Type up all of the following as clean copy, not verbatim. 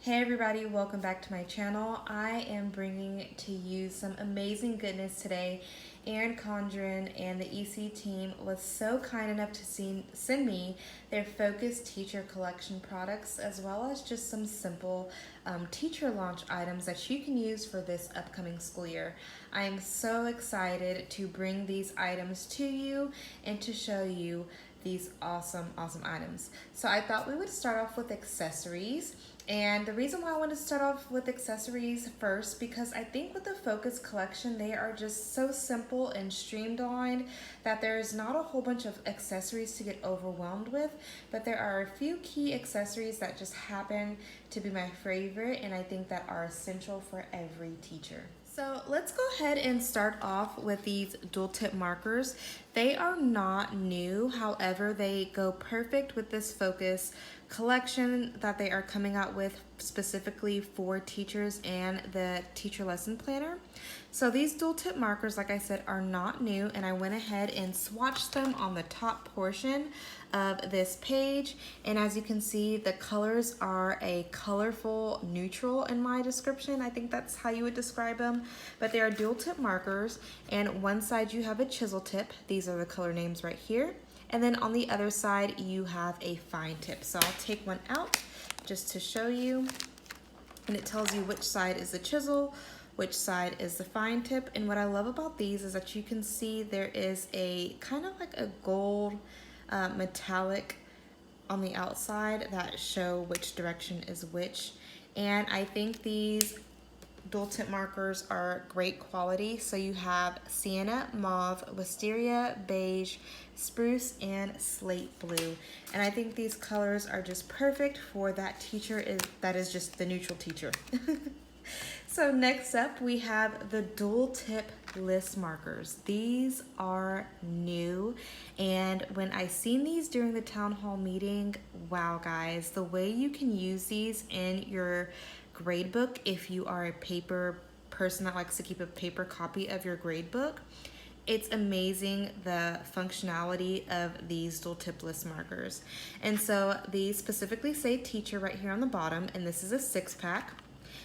Hey everybody, welcome back to my channel. I am bringing to you some amazing goodness today. Erin, Condren, and the EC team was so kind enough to send me their Focus Teacher Collection products, as well as just some simple teacher launch items that you can use for this upcoming school year. I am so excited to bring these items to you and to show you these awesome items. So I thought we would start off with accessories. And the reason why I want to start off with accessories first, because I think with the Focus collection, they are just so simple and streamlined that there's not a whole bunch of accessories to get overwhelmed with, but there are a few key accessories that just happen to be my favorite and I think that are essential for every teacher. So let's go ahead and start off with these dual tip markers. They are not new, however, they go perfect with this Focus collection that they are coming out with specifically for teachers and the teacher lesson planner. So these dual tip markers, like I said, are not new, and I went ahead and swatched them on the top portion of this page. And as you can see, the colors are a colorful neutral in my description. I think that's how you would describe them, but they are dual tip markers, and one side you have a chisel tip. These are the color names right here. And then on the other side, you have a fine tip. So I'll take one out just to show you. And it tells you which side is the chisel, which side is the fine tip. And what I love about these is that you can see there is a kind of like a gold metallic on the outside that show which direction is which. And I think these dual tip markers are great quality. So you have sienna, mauve, wisteria, beige, spruce, and slate blue. And I think these colors are just perfect for that teacher that is just the neutral teacher. So next up we have the dual tip list markers. These are new, and when I seen these during the town hall meeting, wow guys, the way you can use these in your gradebook, if you are a paper person that likes to keep a paper copy of your gradebook, it's amazing the functionality of these dual tip list markers. And so these specifically say teacher right here on the bottom, and this is a 6-pack.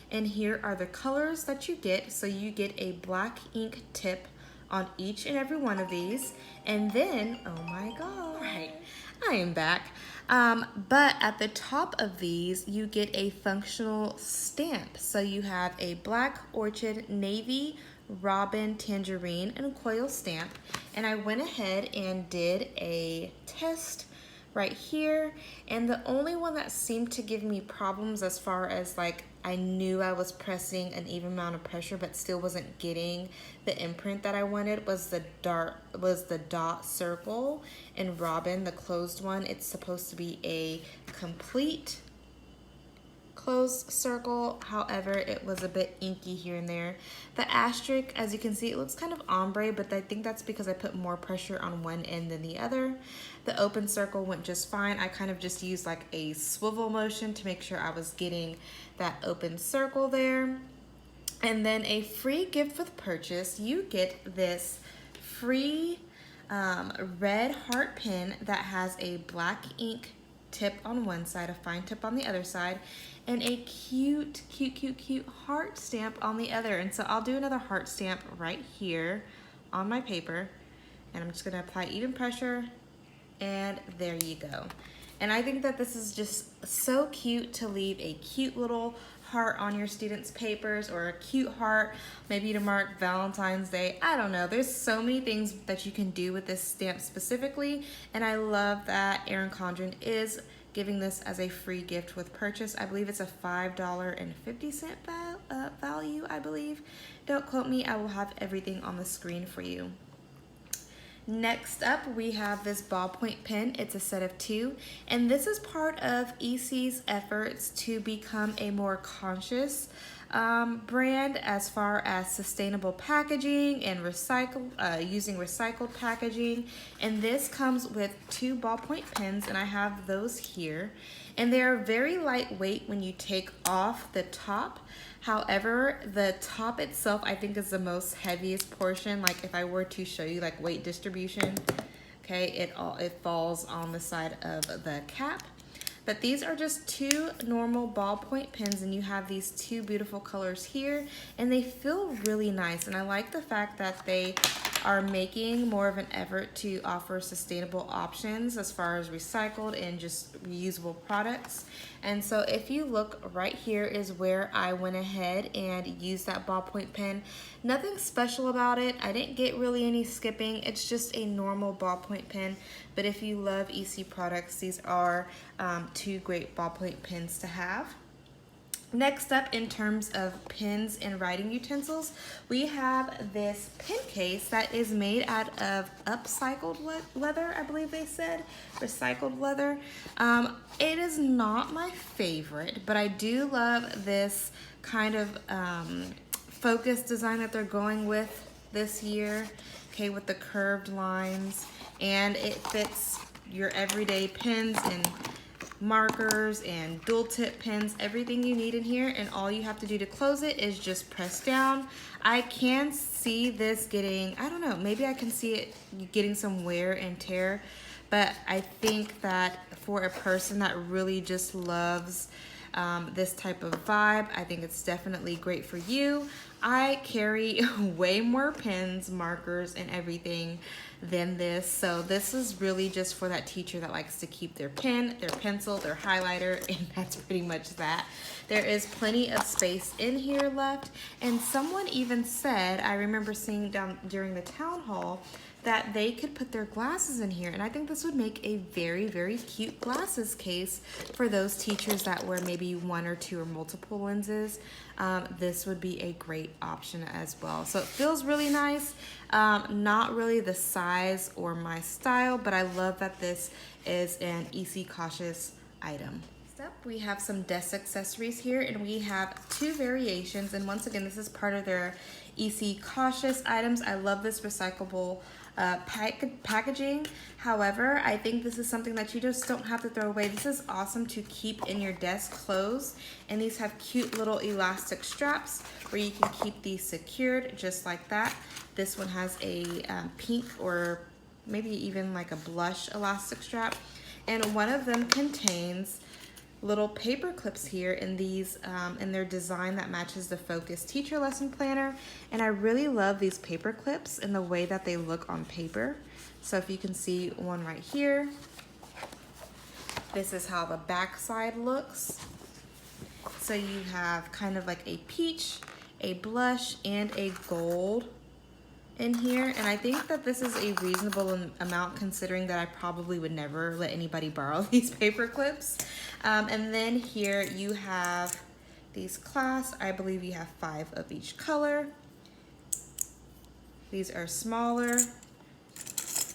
And here are the colors that you get. So you get a black ink tip on each and every one of these. And then, oh my God, right, I am back. But at the top of these, you get a functional stamp. So you have a black orchid, navy, robin, tangerine, and a Coil stamp. And I went ahead and did a test right here. And the only one that seemed to give me problems as far as like, I knew I was pressing an even amount of pressure, but still wasn't getting the imprint that I wanted was the dot circle in Robin, the closed one. It's supposed to be a complete closed circle. However, it was a bit inky here and there. The asterisk, as you can see, it looks kind of ombre, but I think that's because I put more pressure on one end than the other. The open circle went just fine. I kind of just used like a swivel motion to make sure I was getting that open circle there. And then a free gift with purchase, you get this free red heart pen that has a black ink tip on one side, a fine tip on the other side, and a cute heart stamp on the other. And so I'll do another heart stamp right here on my paper, and I'm just gonna apply even pressure, and there you go. And I think that this is just so cute to leave a cute little heart on your students' papers, or a cute heart maybe to mark Valentine's Day. I don't know. There's so many things that you can do with this stamp specifically, and I love that Erin Condren is giving this as a free gift with purchase. I believe it's a $5.50 value, I believe. Don't quote me. I will have everything on the screen for you. Next up, we have this ballpoint pen. It's a set of 2, and this is part of EC's efforts to become a more conscious brand as far as sustainable packaging and using recycled packaging. And this comes with 2 ballpoint pens, and I have those here. And they are very lightweight when you take off the top. However, the top itself I think is the most heaviest portion. Like if I were to show you like weight distribution, okay, it falls on the side of the cap. But these are just two normal ballpoint pens, and you have these two beautiful colors here, and they feel really nice. And I like the fact that they are making more of an effort to offer sustainable options as far as recycled and just reusable products. And so if you look right here is where I went ahead and used that ballpoint pen. Nothing special about it. I didn't get really any skipping. It's just a normal ballpoint pen. But if you love EC products, these are two great ballpoint pens to have. Next up, in terms of pens and writing utensils, we have this pen case that is made out of upcycled leather, I believe they said, recycled leather. It is not my favorite, but I do love this kind of focus design that they're going with this year, okay, with the curved lines, and it fits your everyday pens and markers and dual tip pens, everything you need in here, and all you have to do to close it is just press down. I can see this getting, I don't know, maybe I can see it getting some wear and tear, but I think that for a person that really just loves this type of vibe, I think it's definitely great for you. I carry way more pens, markers, and everything than this. So this is really just for that teacher that likes to keep their pen, their pencil, their highlighter, and that's pretty much that. There is plenty of space in here left. And someone even said, I remember seeing down during the town hall, that they could put their glasses in here. And I think this would make a very, very cute glasses case for those teachers that wear maybe one or two or multiple lenses. This would be a great option as well. So it feels really nice. Not really the size or my style, but I love that this is an EC Cautious item. Next up, we have some desk accessories here, and we have two variations. And once again, this is part of their EC Cautious items. I love this recyclable packaging. However, I think this is something that you just don't have to throw away. This is awesome to keep in your desk closed, and these have cute little elastic straps where you can keep these secured just like that. This one has a pink or maybe even like a blush elastic strap, and one of them contains little paper clips here in these in their design that matches the Focus Teacher Lesson Planner. And I really love these paper clips and the way that they look on paper. So if you can see one right here, this is how the back side looks. So you have kind of like a peach, a blush, and a gold in here, and I think that this is a reasonable amount considering that I probably would never let anybody borrow these paper clips. And then here you have these clasps. I believe you have 5 of each color. These are smaller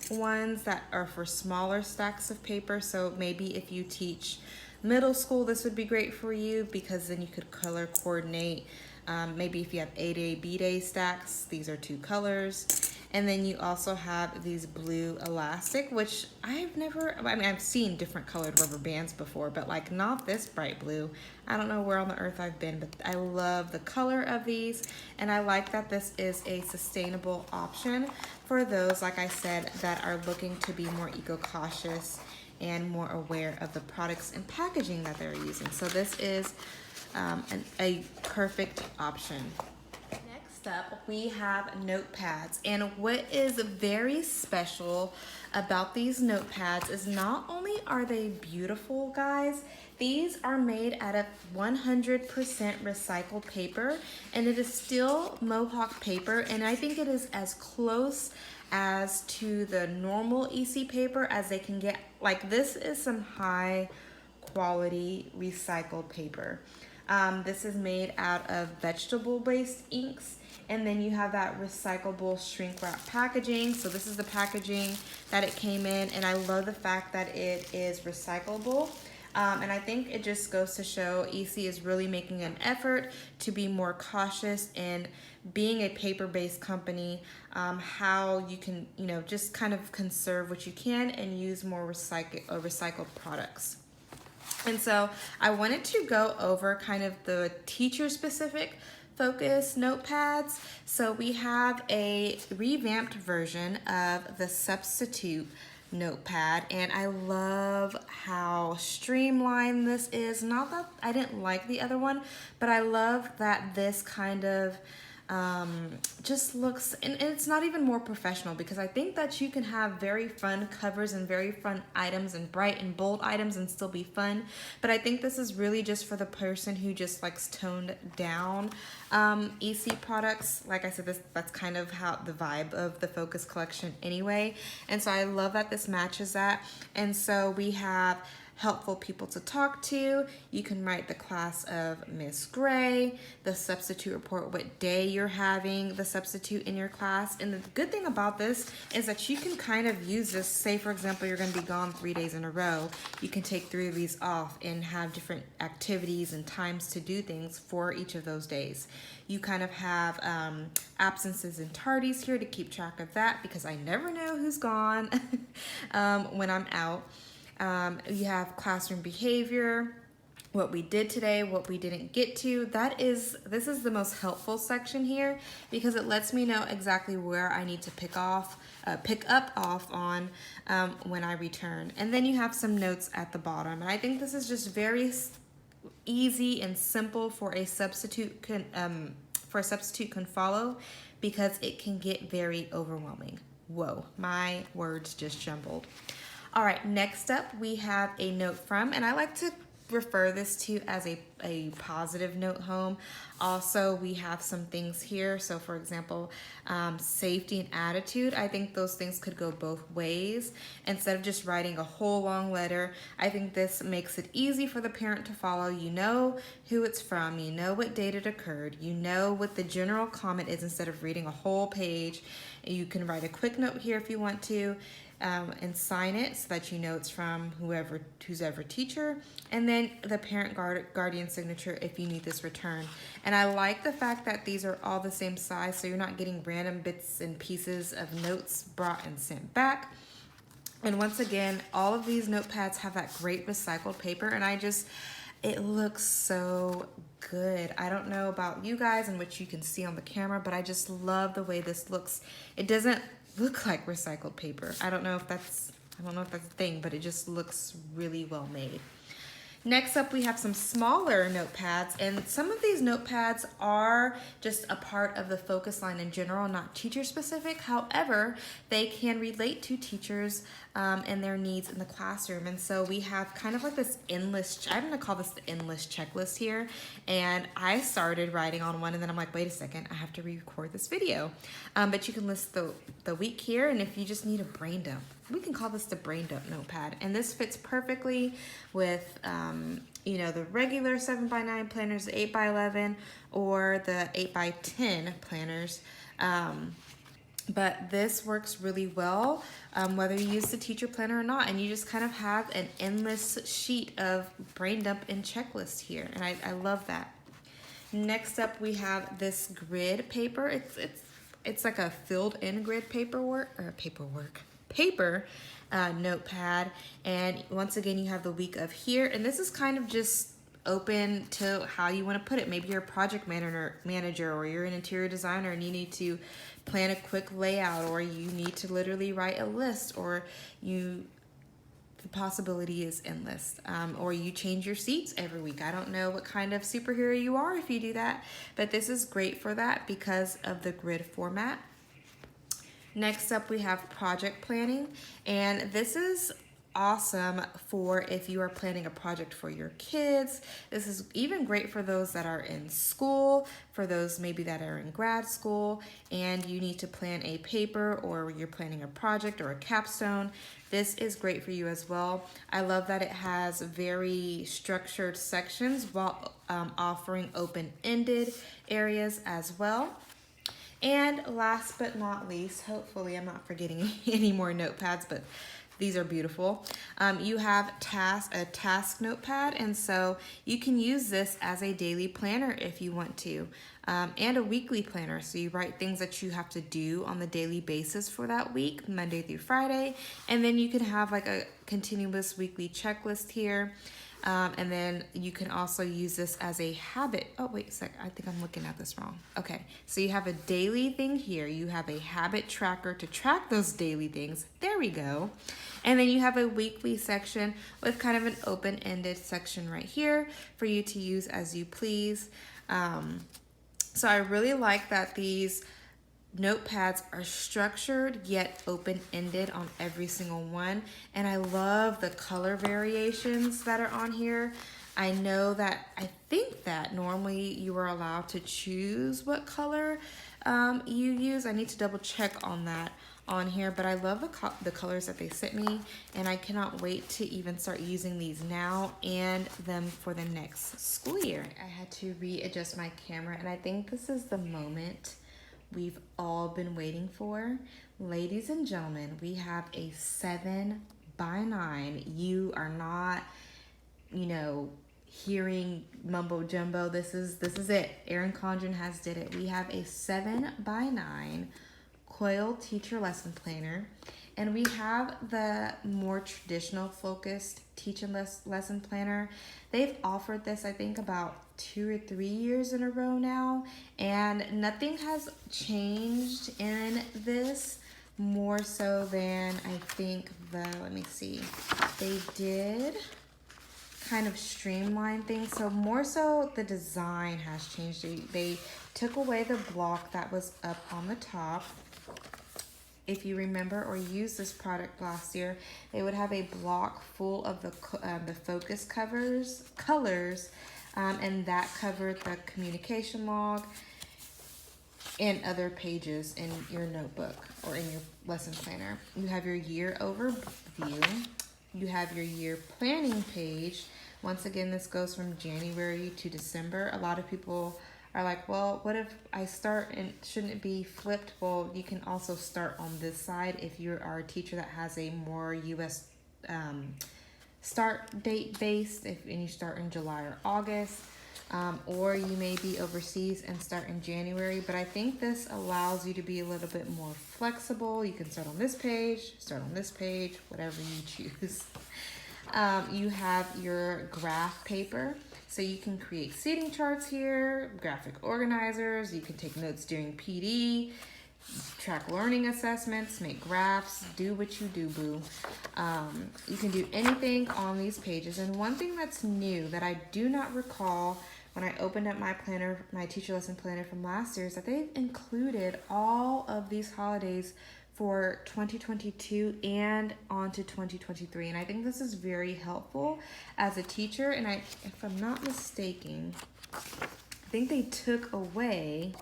ones that are for smaller stacks of paper, so maybe if you teach middle school, this would be great for you because then you could color coordinate. Maybe if you have A-Day, B-Day stacks, these are 2 colors. And then you also have these blue elastic, which I've seen different colored rubber bands before, but like not this bright blue. I don't know where on the earth I've been, but I love the color of these. And I like that this is a sustainable option for those, like I said, that are looking to be more eco-cautious and more aware of the products and packaging that they're using. So this is a perfect option. Next up, we have notepads, and what is very special about these notepads is not only are they beautiful, guys, these are made out of 100% recycled paper, and it is still Mohawk paper, and I think it is as close as to the normal EC paper as they can get. Like, this is some high quality recycled paper. This is made out of vegetable-based inks, and then you have that recyclable shrink wrap packaging. So this is the packaging that it came in, and I love the fact that it is recyclable. And I think it just goes to show EC is really making an effort to be more cautious in being a paper-based company, how you can, just kind of conserve what you can and use more recycled products. And so I wanted to go over kind of the teacher-specific Focus notepads. So we have a revamped version of the Substitute notepad, and I love how streamlined this is. Not that I didn't like the other one, but I love that this kind of just looks, and it's not even more professional, because I think that you can have very fun covers and very fun items and bright and bold items and still be fun. But I think this is really just for the person who just likes toned down EC products. Like I said, that's kind of how the vibe of the Focus collection anyway. And so I love that this matches that. And so we have helpful people to talk to. You can write the class of Miss Gray, the substitute report, what day you're having the substitute in your class. And the good thing about this is that you can kind of use this. Say, for example, you're going to be gone 3 days in a row. You can take 3 of these off and have different activities and times to do things for each of those days. You kind of have absences and tardies here to keep track of that, because I never know who's gone when I'm out. You have classroom behavior, what we did today, what we didn't get to. This is the most helpful section here, because it lets me know exactly where I need to pick up off on when I return. And then you have some notes at the bottom. And I think this is just very easy and simple for a substitute can follow, because it can get very overwhelming. Whoa, my words just jumbled. All right, next up we have a note from, and I like to refer this to as a positive note home. Also, we have some things here. So for example, safety and attitude. I think those things could go both ways. Instead of just writing a whole long letter, I think this makes it easy for the parent to follow. You know who it's from, you know what date it occurred, you know what the general comment is. Instead of reading a whole page, you can write a quick note here if you want to. And sign it so that you know it's from who's ever teacher, and then the parent guardian signature if you need this returned. And I like the fact that these are all the same size, so you're not getting random bits and pieces of notes brought and sent back. And once again, all of these notepads have that great recycled paper, and it looks so good. I don't know about you guys and what you can see on the camera, but I just love the way this looks. It doesn't look like recycled paper. I don't know if that's a thing, but it just looks really well made. Next up, we have some smaller notepads, and some of these notepads are just a part of the Focus line in general, not teacher specific. However, they can relate to teachers and their needs in the classroom. And so we have kind of like this endless, I'm gonna call this the endless checklist here. And I started writing on one, and then I'm like, wait a second, I have to re-record this video. But you can list the week here, and if you just need a brain dump, we can call this the brain dump notepad. And this fits perfectly with the regular 7x9 planners, the 8x11, or the 8x10 planners. But this works really well, whether you use the teacher planner or not, and you just kind of have an endless sheet of brain dump and checklist here, and I love that. Next up, we have this grid paper. It's like a filled-in grid paper notepad, and once again you have the week of here, and this is kind of just open to how you want to put it. Maybe you're a project manager, or you're an interior designer and you need to plan a quick layout, or you need to literally write a list, or the possibility is endless. Or you change your seats every week. I don't know what kind of superhero you are if you do that, but this is great for that because of the grid format. Next up, we have project planning, and this is awesome for if you are planning a project for your kids. This is even great for those that are in school, for those maybe that are in grad school and you need to plan a paper, or you're planning a project or a capstone. This is great for you as well. I love that it has very structured sections while offering open-ended areas as well. And last but not least, hopefully I'm not forgetting any more notepads, but these are beautiful. You have a task notepad, and so you can use this as a daily planner if you want to, and a weekly planner. So you write things that you have to do on the daily basis for that week, Monday through Friday, and then you can have like a continuous weekly checklist here. And then you can also use this as a habit. Oh, wait a sec. I think I'm looking at this wrong. Okay, so you have a daily thing here. You have a habit tracker to track those daily things. There we go. And then you have a weekly section with kind of an open-ended section right here for you to use as you please. So I really like that these notepads are structured yet open-ended on every single one, and I love the color variations that are on here. I know that I think that normally you are allowed to choose what color you use. I need to double check on that on here, but I love the colors that they sent me, and I cannot wait to even start using these now and them for the next school year. I had to readjust my camera, and I think this is the moment we've all been waiting for. Ladies and gentlemen, we have a 7x9. You are not, you know, hearing mumbo jumbo. This is it. Erin Condren has did it. We have a 7x9 Coil teacher lesson planner, and we have the more traditional focused teaching lesson planner. They've offered this, I think, about 2 or 3 years in a row now, and nothing has changed in this more so than I think let me see, they did kind of streamline things. So more so the design has changed. They took away the block that was up on the top. If you remember or used this product last year, they would have a block full of the focus colors, and that covered the communication log and other pages in your notebook or in your lesson planner. You have your year overview. You have your year planning page. Once again, this goes from January to December. A lot of people are like, well, what if I start and shouldn't it be flipped? Well, you can also start on this side if you are a teacher that has a more U.S. Start date based, and you start in July or August, or you may be overseas and start in January. But I think this allows you to be a little bit more flexible. You can start on this page, whatever you choose. You have your graph paper. So you can create seating charts here, graphic organizers. You can take notes during PD, track learning assessments, make graphs, do what you do, boo. You can do anything on these pages. And one thing that's new that I do not recall when I opened up my planner, my teacher lesson planner from last year, is that they've included all of these holidays for 2022 and on to 2023. And I think this is very helpful as a teacher. And if I'm not mistaken, I think they took away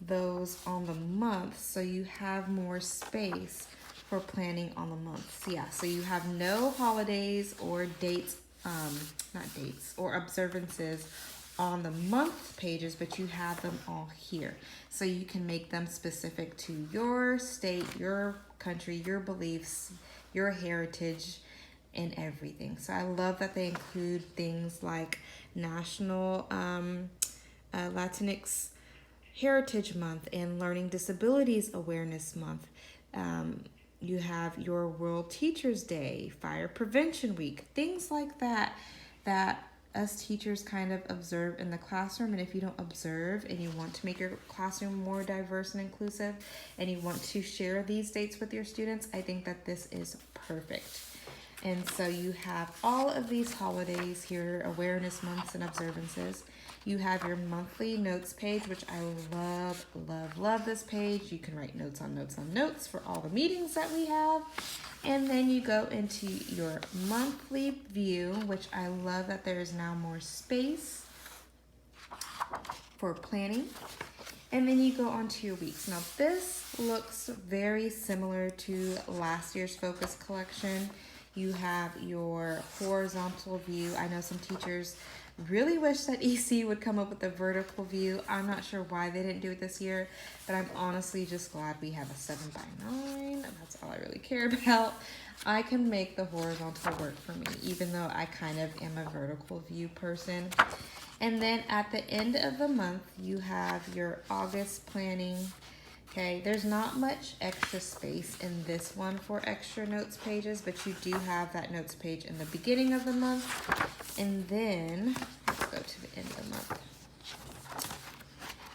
those on the month, so you have more space for planning on the months. Yeah, so you have no holidays or dates, not dates, or observances on the month pages, but you have them all here. So you can make them specific to your state, your country, your beliefs, your heritage, and everything. So I love that they include things like National Latinx Heritage Month and Learning Disabilities Awareness Month. You have your World Teachers Day, Fire Prevention Week, things like that us teachers kind of observe in the classroom. And if you don't observe and you want to make your classroom more diverse and inclusive, and you want to share these dates with your students, I think that this is perfect. And so you have all of these holidays here, awareness months and observances. You have your monthly notes page, which I love, love, love this page. You can write notes on notes on notes for all the meetings that we have. And then you go into your monthly view, which I love that there is now more space for planning. And then you go on to your weeks. Now this looks very similar to last year's focus collection. You have your horizontal view. I know some teachers really wish that EC would come up with a vertical view. I'm not sure why they didn't do it this year, but I'm honestly just glad we have a 7x9. That's all I really care about. I can make the horizontal work for me, even though I kind of am a vertical view person. And then at the end of the month, you have your August planning, Okay, there's not much extra space in this one for extra notes pages, but you do have that notes page in the beginning of the month. And then, let's go to the end of the month.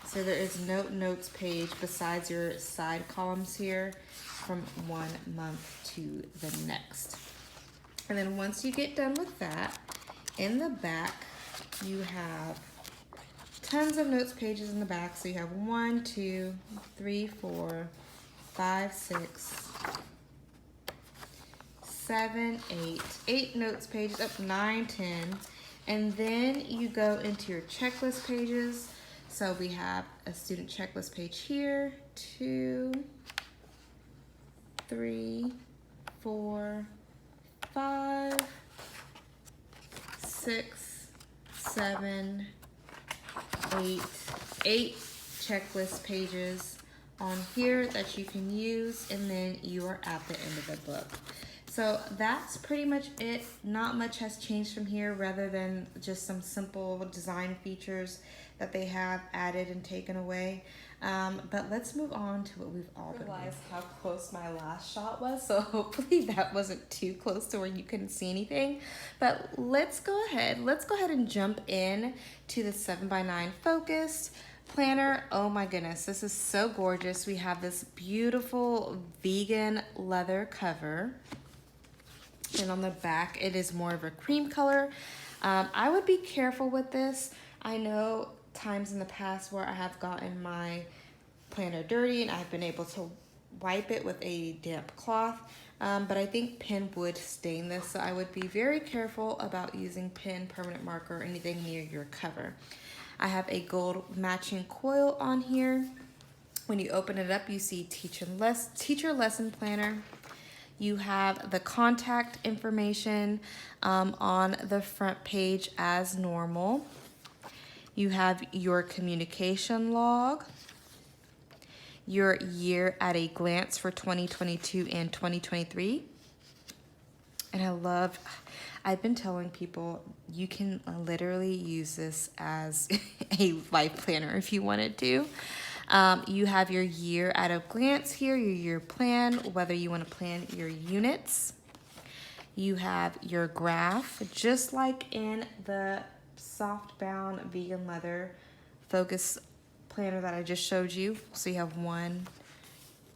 So there is no notes page besides your side columns here from one month to the next. And then once you get done with that, in the back, you have tons of notes pages in the back. So you have 1, 2, 3, 4, 5, 6, 7, 8 notes pages, up 9, 10. And then you go into your checklist pages. So we have a student checklist page here, 2, 3, 4, 5, 6, 7, 8 checklist pages on here that you can use, and then you are at the end of the book. So that's pretty much it. Not much has changed from here rather than just some simple design features that they have added and taken away. But let's move on to what we've all been realized how close my last shot was, so hopefully that wasn't too close to where you couldn't see anything. But let's go ahead and jump in to the 7x9 focused planner. Oh my goodness, this is so gorgeous. We have this beautiful vegan leather cover, and on the back it is more of a cream color. I would be careful with this. I know times in the past where I have gotten my planner dirty and I've been able to wipe it with a damp cloth, but I think pen would stain this, so I would be very careful about using pen, permanent marker, or anything near your cover. I have a gold matching coil on here. When you open it up, you see teacher lesson planner. You have the contact information on the front page as normal. You have your communication log, your year at a glance for 2022 and 2023. And I've been telling people you can literally use this as a life planner if you wanted to. You have your year at a glance here, your year plan, whether you want to plan your units. You have your graph, just like in the Softbound vegan leather focus planner that I just showed you. So you have 1,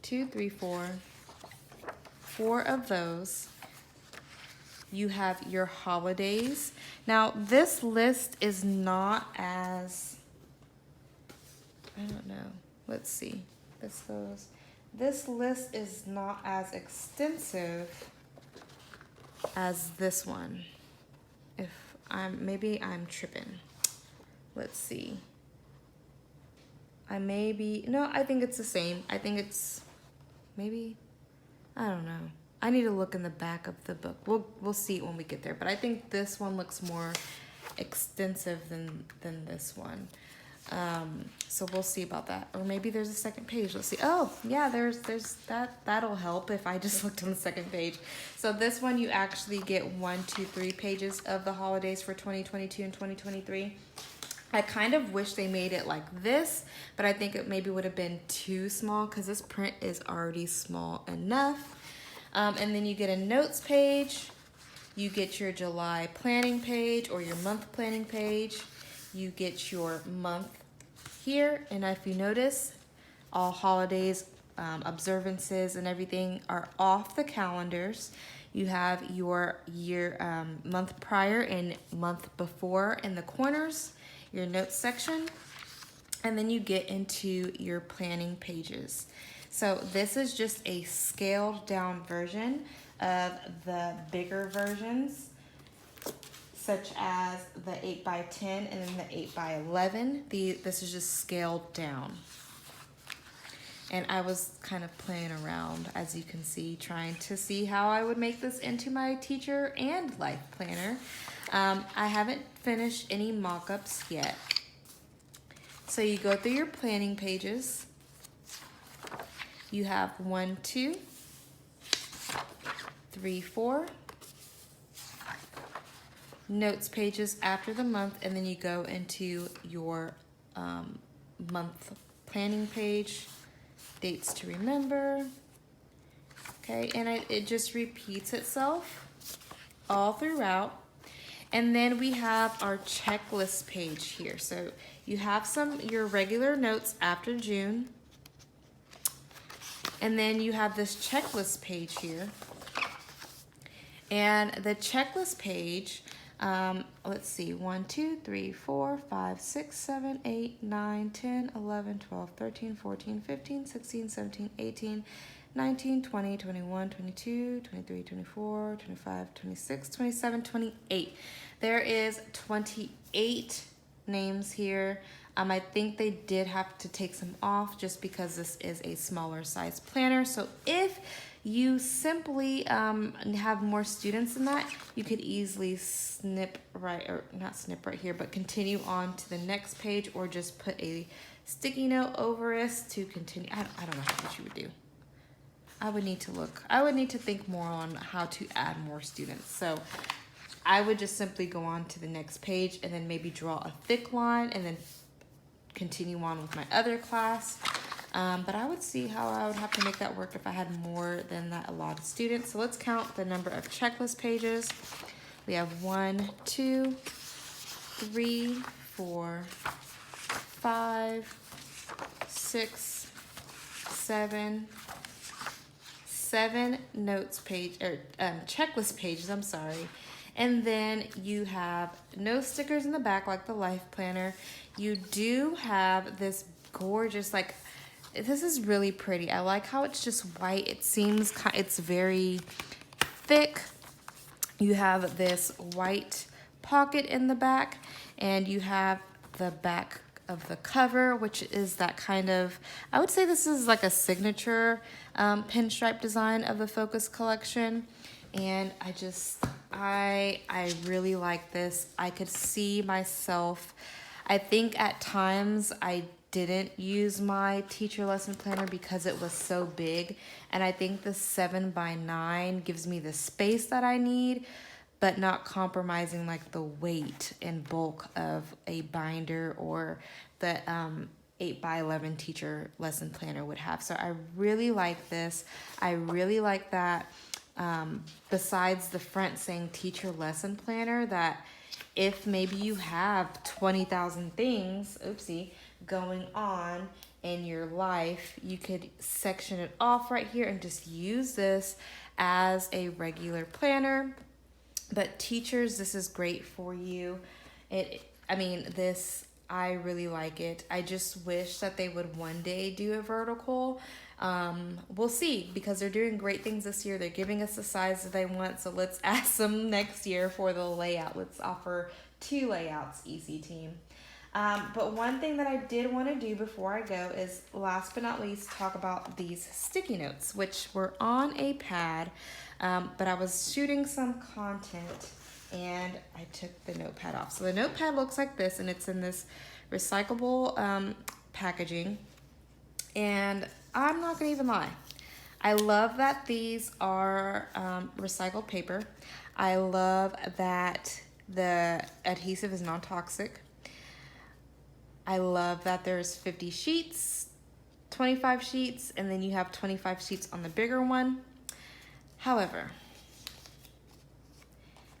2, 3, 4 of those. You have your holidays. Now this list is not as, I don't know, let's see, this list is not as extensive as this one. Maybe I'm tripping. Let's see. I think it's the same. I think it's maybe, I don't know. I need to look in the back of the book. We'll see it when we get there, but I think this one looks more extensive than this one. So we'll see about that. Or maybe there's a second page. Let's see. Oh, yeah, there's that'll help if I just looked on the second page. So this one you actually get 1, 2, 3 pages of the holidays for 2022 and 2023. I kind of wish they made it like this, but I think it maybe would have been too small because this print is already small enough. And then you get a notes page. You get your July planning page or your month planning page. You get your month here, and if you notice, all holidays, observances, and everything are off the calendars. You have your year, month prior and month before in the corners, your notes section, and then you get into your planning pages. So this is just a scaled down version of the bigger versions, such as the 8x10 and then the 8x11. This is just scaled down. And I was kind of playing around, as you can see, trying to see how I would make this into my teacher and life planner. I haven't finished any mock-ups yet. So you go through your planning pages. You have 1, 2, 3, 4. Notes pages after the month, and then you go into your month planning page, dates to remember. Okay, and it just repeats itself all throughout. And then we have our checklist page here. So you have your regular notes after June. And then you have this checklist page here. And the checklist page, let's see, 1, 2, 3, 4, 5, 6, 7, 8, 9, 10, 11, 12, 13, 14, 15, 16, 17, 18, 19, 20, 21, 22, 23, 24, 25, 26, 27, 28. There is 28 names here. I think they did have to take some off just because this is a smaller size planner. So if you simply have more students than that, you could easily not snip right here, but continue on to the next page, or just put a sticky note over us to continue. I don't know what you would do. I would need to look. I would need to think more on how to add more students. So I would just simply go on to the next page and then maybe draw a thick line and then continue on with my other class. But I would see how I would have to make that work if I had more than that allotted students. So let's count the number of checklist pages. We have 1, 2, 3, 4, 5, 6, 7 notes page, or checklist pages, I'm sorry. And then you have no stickers in the back like the life planner. You do have this gorgeous, like, this is really pretty. I like how it's just white. It seems, it's very thick. You have this white pocket in the back, and you have the back of the cover, which is that kind of, I would say this is like a signature pinstripe design of the Focus collection. And I really like this. I could see myself, I think at times I didn't use my teacher lesson planner because it was so big. And I think the 7x9 gives me the space that I need, but not compromising like the weight and bulk of a binder or the 8x11 teacher lesson planner would have. So I really like this. I really like that besides the front saying teacher lesson planner, that if maybe you have 20,000 things, going on in your life, you could section it off right here and just use this as a regular planner. But teachers, this is great for you. I really like it. I just wish that they would one day do a vertical. We'll see, because they're doing great things this year. They're giving us the size that they want. So let's ask them next year for the layout. Let's offer 2 layouts, EC team. But one thing that I did want to do before I go is, last but not least, talk about these sticky notes, which were on a pad, but I was shooting some content and I took the notepad off. So the notepad looks like this, and it's in this recyclable packaging. And I'm not gonna even lie, I love that these are recycled paper. I love that the adhesive is non-toxic. I love that there's 50 sheets, 25 sheets, and then you have 25 sheets on the bigger one. However,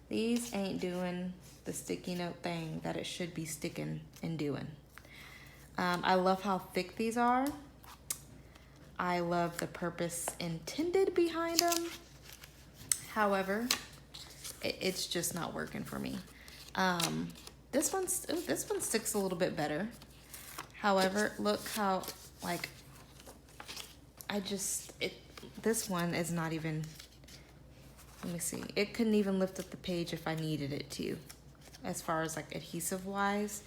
these ain't doing the sticky note thing that it should be sticking and doing. I love how thick these are. I love the purpose intended behind them. However, it's just not working for me. This one sticks a little bit better. However, look how, like, this one is not even, let me see. It couldn't even lift up the page if I needed it to, as far as like adhesive wise.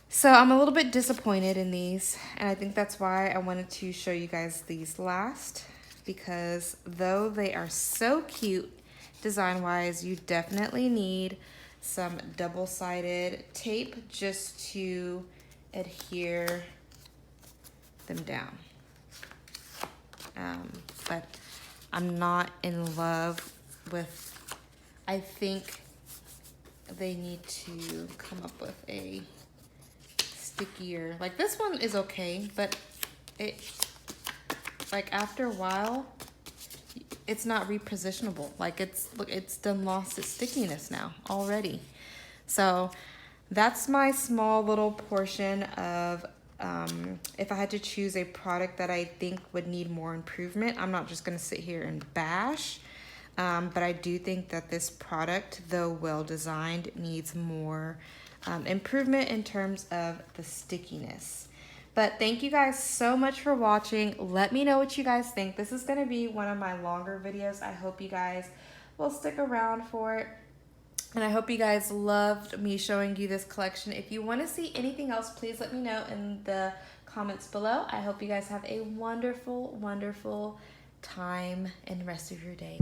So I'm a little bit disappointed in these, and I think that's why I wanted to show you guys these last, because though they are so cute design wise, you definitely need some double-sided tape just to adhere them down. But I'm not in love with, I think they need to come up with a stickier, like this one is okay, but like after a while, it's not repositionable. Like it's done lost its stickiness now already. So that's my small little portion of if I had to choose a product that I think would need more improvement. I'm not just gonna sit here and bash, but I do think that this product, though well designed, needs more improvement in terms of the stickiness. But thank you guys so much for watching. Let me know what you guys think. This is gonna be one of my longer videos. I hope you guys will stick around for it. And I hope you guys loved me showing you this collection. If you want to see anything else, please let me know in the comments below. I hope you guys have a wonderful, wonderful time and rest of your day.